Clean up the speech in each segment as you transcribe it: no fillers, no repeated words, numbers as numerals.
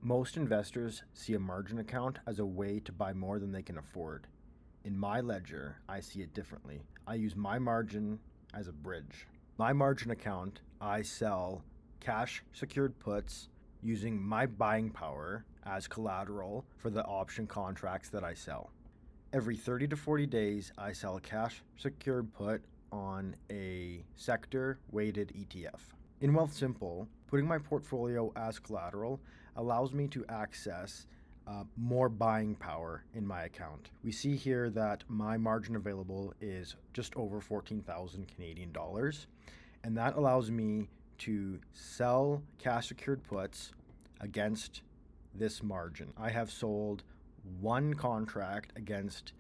Most investors see a margin account as a way to buy more than they can afford. In my ledger, I see it differently. I use my margin as a bridge. My margin account, I sell cash secured puts using my buying power as collateral for the option contracts that I sell. Every 30 to 40 days, I sell a cash secured put on a sector weighted ETF. In Wealthsimple, putting my portfolio as collateral allows me to access more buying power in my account. We see here that my margin available is just over 14,000 Canadian dollars, and that allows me to sell cash secured puts against this margin. I have sold one contract against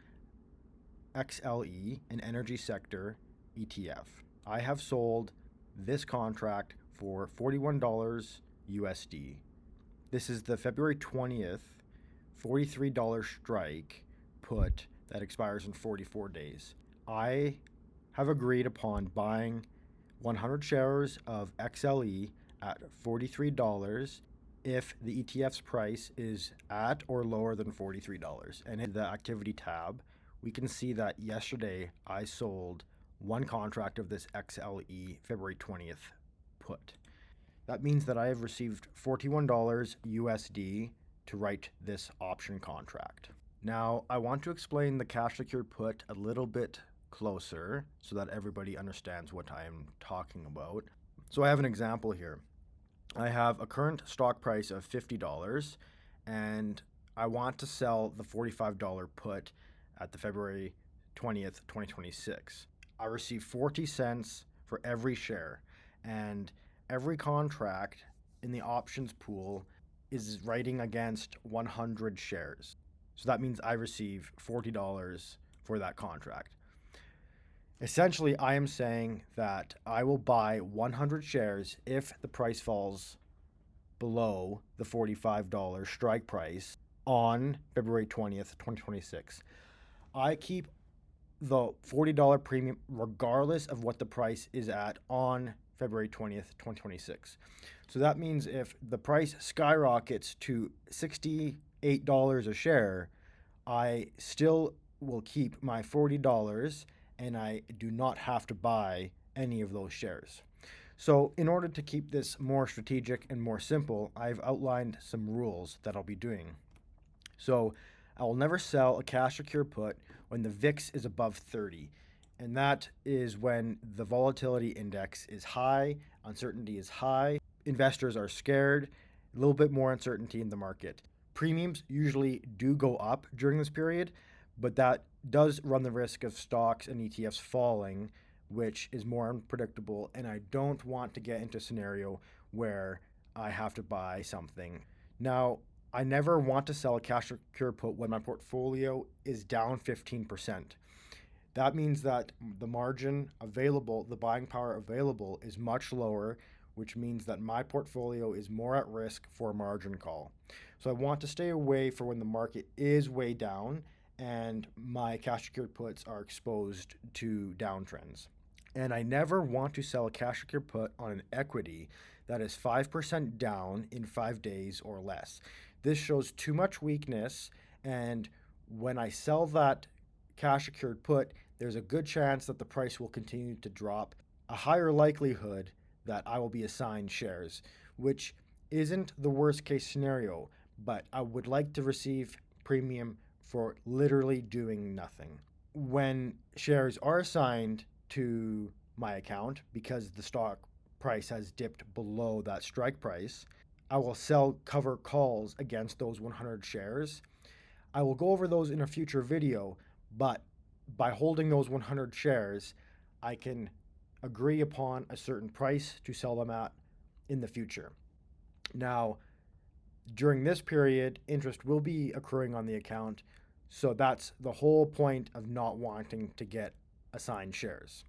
XLE, an energy sector ETF. I have sold this contract for $41 USD. This is the February 20th $43 strike put that expires in 44 days. I have agreed upon buying 100 shares of XLE at $43 if the ETF's price is at or lower than $43. And in the activity tab, we can see that yesterday I sold one contract of this XLE February 20th put. That means that I have received $41 USD to write this option contract. Now, I want to explain the cash secured put a little bit closer so that everybody understands what I am talking about. So I have an example here. I have a current stock price of $50 and I want to sell the $45 put at the February 20th, 2026. I receive 40 cents for every share, and every contract in the options pool is writing against 100 shares. So that means I receive $40 for that contract. Essentially, I am saying that I will buy 100 shares if the price falls below the $45 strike price on February 20th, 2026. I keep the $40 premium regardless of what the price is at on February 20th, 2026. So that means if the price skyrockets to $68 a share, I still will keep my $40 and I do not have to buy any of those shares. So in order to keep this more strategic and more simple, I've outlined some rules that I'll be doing. So I will never sell a cash secure put when the VIX is above 30. And that is when the volatility index is high, uncertainty is high, investors are scared, a little bit more uncertainty in the market. Premiums usually do go up during this period, but that does run the risk of stocks and ETFs falling, which is more unpredictable. And I don't want to get into a scenario where I have to buy something. Now, I never want to sell a cash secure put when my portfolio is down 15%. That means that the margin available, the buying power available is much lower, which means that my portfolio is more at risk for a margin call. So I want to stay away for when the market is way down and my cash secured puts are exposed to downtrends. And I never want to sell a cash secured put on an equity that is 5% down in 5 days or less. This shows too much weakness, and when I sell that cash secured put, there's a good chance that the price will continue to drop, a higher likelihood that I will be assigned shares, which isn't the worst case scenario, but I would like to receive premium for literally doing nothing. When shares are assigned to my account because the stock price has dipped below that strike price, I will sell cover calls against those 100 shares. I will go over those in a future video, but by holding those 100 shares, I can agree upon a certain price to sell them at in the future. Now, during this period, interest will be accruing on the account, so that's the whole point of not wanting to get assigned shares.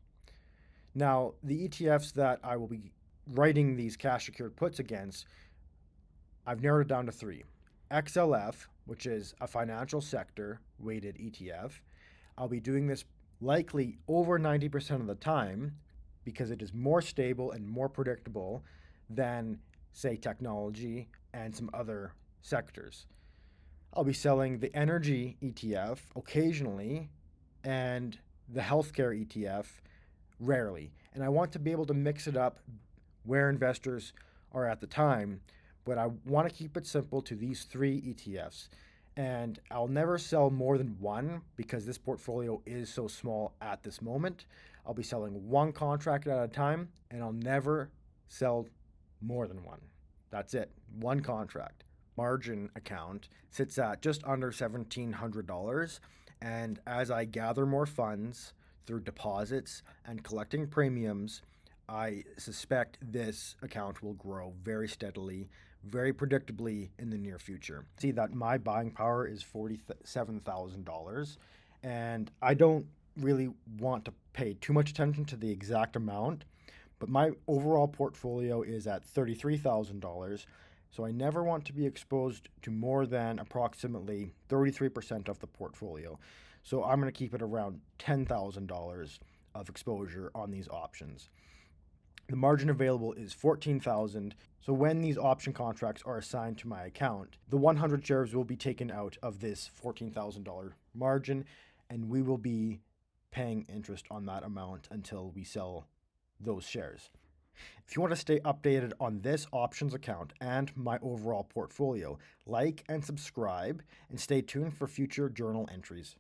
Now, the ETFs that I will be writing these cash secured puts against, I've narrowed it down to 3. XLF, which is a financial sector weighted ETF. I'll be doing this likely over 90% of the time because it is more stable and more predictable than, say, technology and some other sectors. I'll be selling the energy ETF occasionally and the healthcare ETF rarely. And I want to be able to mix it up where investors are at the time, but I want to keep it simple to these three ETFs. And I'll never sell more than one because this portfolio is so small at this moment. I'll be selling one contract at a time, and I'll never sell more than one. That's it, one contract. Margin account sits at just under $1,700. And as I gather more funds through deposits and collecting premiums, I suspect this account will grow very steadily, very predictably in the near future. See that my buying power is $47,000, and I don't really want to pay too much attention to the exact amount, but my overall portfolio is at $33,000. So I never want to be exposed to more than approximately 33% of the portfolio. So I'm going to keep it around $10,000 of exposure on these options. The margin available is $14,000. So when these option contracts are assigned to my account, the 100 shares will be taken out of this $14,000 margin, and we will be paying interest on that amount until we sell those shares. If you want to stay updated on this options account and my overall portfolio, like and subscribe, and stay tuned for future journal entries.